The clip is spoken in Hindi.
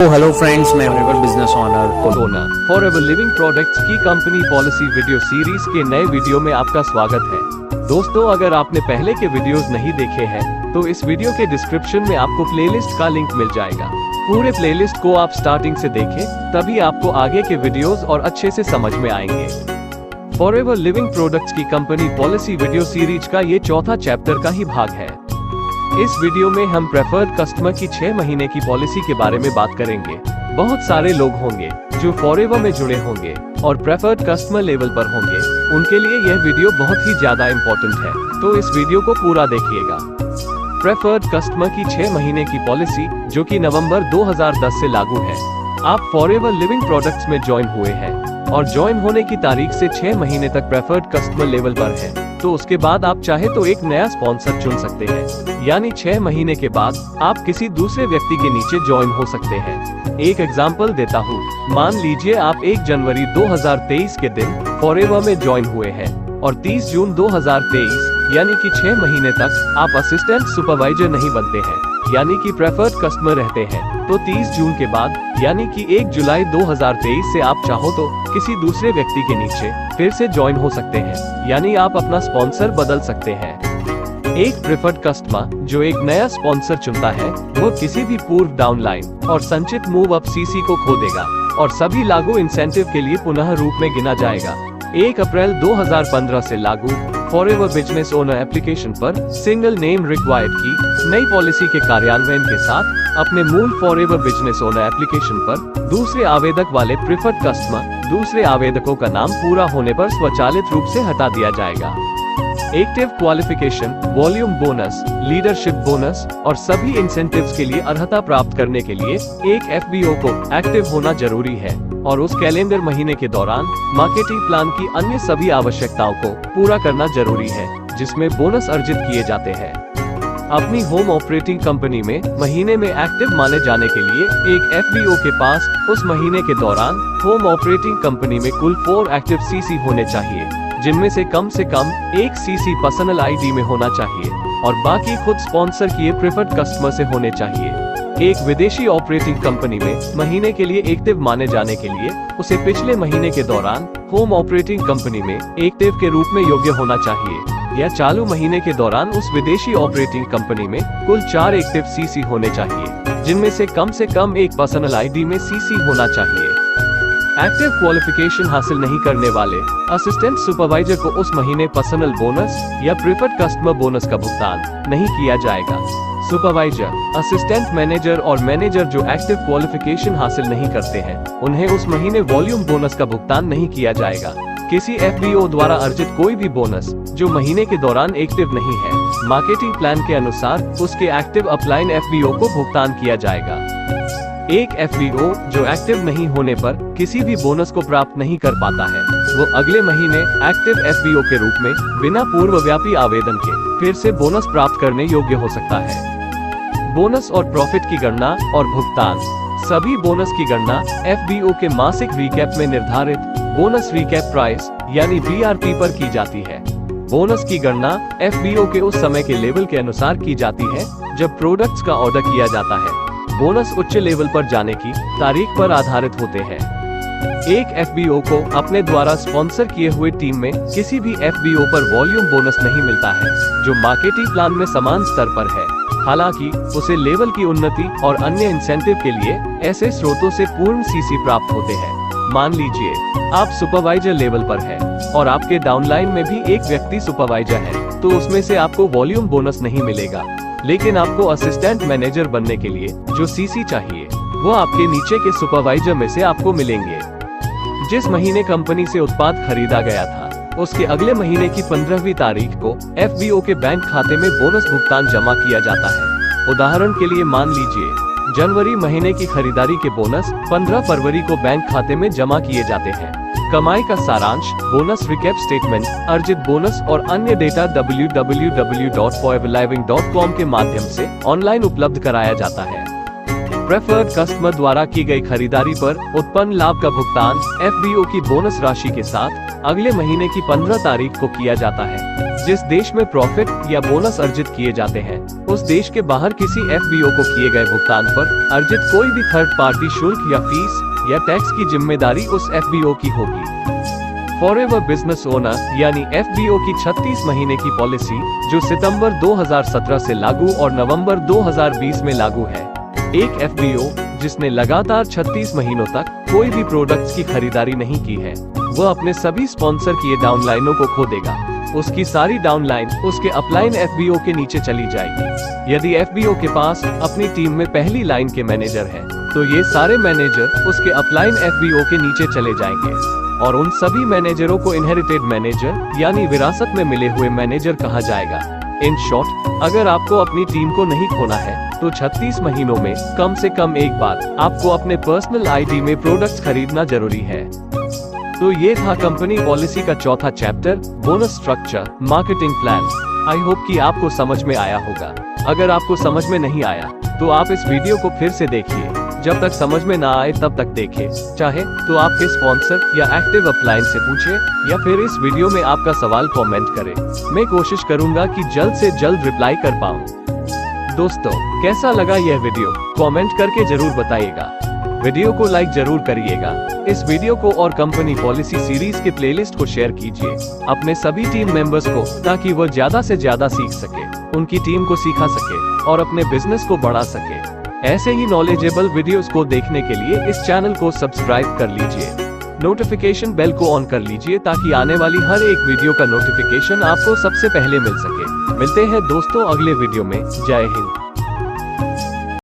हेलो फ्रेंड्स, मैं forever business honour corona forever living products की कंपनी पॉलिसी वीडियो सीरीज के नए वीडियो में आपका स्वागत है। दोस्तों, अगर आपने पहले के वीडियोस नहीं देखे हैं तो इस वीडियो के डिस्क्रिप्शन में आपको प्लेलिस्ट का लिंक मिल जाएगा। पूरे प्लेलिस्ट को आप स्टार्टिंग से देखें, तभी आपको आगे के वीडियोस और अच्छे से समझ में आएंगे। फॉरएवर लिविंग प्रोडक्ट्स की कंपनी पॉलिसी वीडियो सीरीज का ये चौथा चैप्टर का ही भाग है। इस वीडियो में हम प्रेफर्ड कस्टमर की 6 महीने की पॉलिसी के बारे में बात करेंगे। बहुत सारे लोग होंगे जो फॉरएवर में जुड़े होंगे और प्रेफर्ड कस्टमर लेवल पर होंगे, उनके लिए यह वीडियो बहुत ही ज्यादा इम्पोर्टेंट है, तो इस वीडियो को पूरा देखिएगा। प्रेफर्ड कस्टमर की 6 महीने की पॉलिसी, जो कि नवंबर 2010 से लागू है। आप फॉरएवर लिविंग प्रोडक्ट्स में ज्वाइन हुए हैं और ज्वाइन होने की तारीख से 6 महीने तक प्रेफर्ड कस्टमर लेवल पर है, तो उसके बाद आप चाहे तो एक नया स्पॉन्सर चुन सकते हैं, यानी 6 महीने के बाद आप किसी दूसरे व्यक्ति के नीचे ज्वाइन हो सकते हैं। एक एग्जांपल देता हूँ। मान लीजिए आप 1 जनवरी 2023 के दिन फॉरएवर में ज्वाइन हुए हैं और 30 जून 2023 यानी कि 6 महीने तक आप असिस्टेंट सुपरवाइजर नहीं बनते हैं, यानी कि प्रेफर्ड कस्टमर रहते हैं, तो 30 जून के बाद यानी कि 1 जुलाई 2023 से आप चाहो तो किसी दूसरे व्यक्ति के नीचे फिर से ज्वाइन हो सकते हैं, यानी आप अपना स्पॉन्सर बदल सकते हैं। एक प्रेफर्ड कस्टमर जो एक नया स्पॉन्सर चुनता है, वो किसी भी पूर्व डाउनलाइन और संचित मूव अप सीसी को खो देगा और सभी लागू इंसेंटिव के लिए पुनः रूप में गिना जाएगा। 1 अप्रैल 2015 से लागू फॉरएवर बिजनेस ओनर एप्लीकेशन पर सिंगल नेम रिक्वायर्ड की नई पॉलिसी के कार्यान्वयन के साथ अपने मूल फॉरएवर बिजनेस ओनर एप्लीकेशन पर दूसरे आवेदक वाले प्रेफर्ड कस्टमर दूसरे आवेदकों का नाम पूरा होने पर स्वचालित रूप से हटा दिया जाएगा। Active qualification, volume bonus, leadership bonus और सभी इंसेंटिव्स के लिए अर्हता प्राप्त करने के लिए एक एफबीओ को एक्टिव होना जरूरी है और उस कैलेंडर महीने के दौरान मार्केटिंग प्लान की अन्य सभी आवश्यकताओं को पूरा करना जरूरी है, जिसमें बोनस अर्जित किए जाते हैं। अपनी होम ऑपरेटिंग कंपनी में महीने में एक्टिव माने जाने के लिए एक एफबीओ के पास उस महीने के दौरान होम ऑपरेटिंग कंपनी में कुल 4 एक्टिव सीसी होने चाहिए, जिनमें से कम 1 सीसी पर्सनल आईडी में होना चाहिए और बाकी खुद स्पॉन्सर किए प्रेफर्ड कस्टमर से होने चाहिए। एक विदेशी ऑपरेटिंग कंपनी में महीने के लिए एक्टिव माने जाने के लिए उसे पिछले महीने के दौरान होम ऑपरेटिंग कंपनी में एक्टिव के रूप में योग्य होना चाहिए, या चालू महीने के दौरान उस विदेशी ऑपरेटिंग कंपनी में कुल 4 एक्टिव सीसी होने चाहिए, जिनमें से कम 1 पर्सनल आईडी में सीसी होना चाहिए। एक्टिव क्वालिफिकेशन हासिल नहीं करने वाले असिस्टेंट सुपरवाइजर को उस महीने पर्सनल बोनस या प्रेफर्ड कस्टमर बोनस का भुगतान नहीं किया जाएगा। सुपरवाइजर, असिस्टेंट मैनेजर और मैनेजर जो एक्टिव क्वालिफिकेशन हासिल नहीं करते हैं, उन्हें उस महीने वॉल्यूम बोनस का भुगतान नहीं किया जाएगा। किसी एफबीओ द्वारा अर्जित कोई भी बोनस जो महीने के दौरान एक्टिव नहीं है, मार्केटिंग प्लान के अनुसार उसके एक्टिव अपलाइन एफबीओ को भुगतान किया जाएगा। एक एफबीओ जो एक्टिव नहीं होने पर किसी भी बोनस को प्राप्त नहीं कर पाता है, वो अगले महीने एक्टिव एफबीओ के रूप में बिना पूर्वव्यापी आवेदन के फिर से बोनस प्राप्त करने योग्य हो सकता है। बोनस और प्रॉफिट की गणना और भुगतान। सभी बोनस की गणना एफबीओ के मासिक रिकैप में निर्धारित बोनस रिकैप प्राइस यानी बीआरपी पर की जाती है। बोनस की गणना एफबीओ के उस समय के लेवल के अनुसार की जाती है जब प्रोडक्ट्स का ऑर्डर किया जाता है। बोनस उच्च लेवल पर जाने की तारीख पर आधारित होते हैं। एक एफबीओ को अपने द्वारा स्पॉन्सर किए हुए टीम में किसी भी एफबीओ पर वॉल्यूम बोनस नहीं मिलता है जो मार्केटिंग प्लान में समान स्तर पर है। हालांकि उसे लेवल की उन्नति और अन्य इंसेंटिव के लिए ऐसे स्रोतों से पूर्ण सीसी प्राप्त होते हैं। मान लीजिए आप सुपरवाइजर लेवल पर हैं और आपके डाउनलाइन में भी एक व्यक्ति सुपरवाइजर है, तो उसमें से आपको वॉल्यूम बोनस नहीं मिलेगा, लेकिन आपको असिस्टेंट मैनेजर बनने के लिए जो सीसी चाहिए वो आपके नीचे के सुपरवाइजर में से आपको मिलेंगे। जिस महीने कंपनी से उत्पाद खरीदा गया था, उसके अगले महीने की 15वीं तारीख को एफबीओ के बैंक खाते में बोनस भुगतान जमा किया जाता है। उदाहरण के लिए मान लीजिए जनवरी महीने की खरीदारी के बोनस 15 फरवरी को बैंक खाते में जमा किए जाते हैं। कमाई का सारांश, बोनस रिकैप स्टेटमेंट, अर्जित बोनस और अन्य डेटा www.foreverliving.com के माध्यम से ऑनलाइन उपलब्ध कराया जाता है। प्रेफर्ड कस्टमर द्वारा की गई खरीदारी पर उत्पन्न लाभ का भुगतान FBO की बोनस राशि के साथ अगले महीने की 15 तारीख को किया जाता है। जिस देश में प्रॉफिट या बोनस अर्जित किए जाते हैं, उस देश के बाहर किसी FBO को किए गए भुगतान पर अर्जित कोई भी थर्ड पार्टी शुल्क या फीस या टैक्स की जिम्मेदारी उस FBO की होगी। फॉरएवर बिजनेस ओनर यानी FBO की 36 महीने की पॉलिसी जो सितंबर 2017 से लागू और नवंबर 2020 में लागू है। एक FBO जिसने लगातार 36 महीनों तक कोई भी प्रोडक्ट्स की खरीदारी नहीं की है, वह अपने सभी स्पॉन्सर किए डाउनलाइनों को खो देगा। उसकी सारी डाउनलाइन उसके अपलाइन FBO के नीचे चली जाएगी। यदि FBO के पास अपनी टीम में पहली लाइन के मैनेजर हैं, तो ये सारे मैनेजर उसके अपलाइन FBO के नीचे चले जाएंगे और उन सभी मैनेजरों को इनहेरिटेड मैनेजर यानी विरासत में मिले हुए मैनेजर कहा जाएगा। इन शॉर्ट, अगर आपको अपनी टीम को नहीं खोना है, तो 36 महीनों में कम से कम एक बार आपको अपने पर्सनल ID में प्रोडक्ट्स खरीदना जरूरी है। तो ये था कंपनी पॉलिसी का चौथा chapter, bonus structure marketing plan. I hope कि आपको समझ में आया होगा। अगर आपको समझ में नहीं आया तो आप इस वीडियो को फिर से देखिए। जब तक समझ में ना आए तब तक देखें। चाहे तो आपके स्पॉन्सर या एक्टिव अपलाइन से पूछें या फिर इस वीडियो में आपका सवाल कमेंट करें। मैं कोशिश करूंगा कि जल्द से जल्द रिप्लाई कर पाऊं। दोस्तों, कैसा लगा यह वीडियो कमेंट करके जरूर बताइएगा। वीडियो को लाइक जरूर करिएगा। इस वीडियो को और कंपनी पॉलिसी सीरीज के प्लेलिस्ट को शेयर कीजिए अपने सभी टीम मेंबर्स को, ताकि वह ज्यादा से ज्यादा सीख सके, उनकी टीम को सिखा सके और अपने बिजनेस को बढ़ा सके। ऐसे ही नॉलेजेबल वीडियोस को देखने के लिए इस चैनल को सब्सक्राइब कर लीजिए। नोटिफिकेशन बेल को ऑन कर लीजिए ताकि आने वाली हर एक वीडियो का नोटिफिकेशन आपको सबसे पहले मिल सके। मिलते हैं दोस्तों अगले वीडियो में। जय हिंद।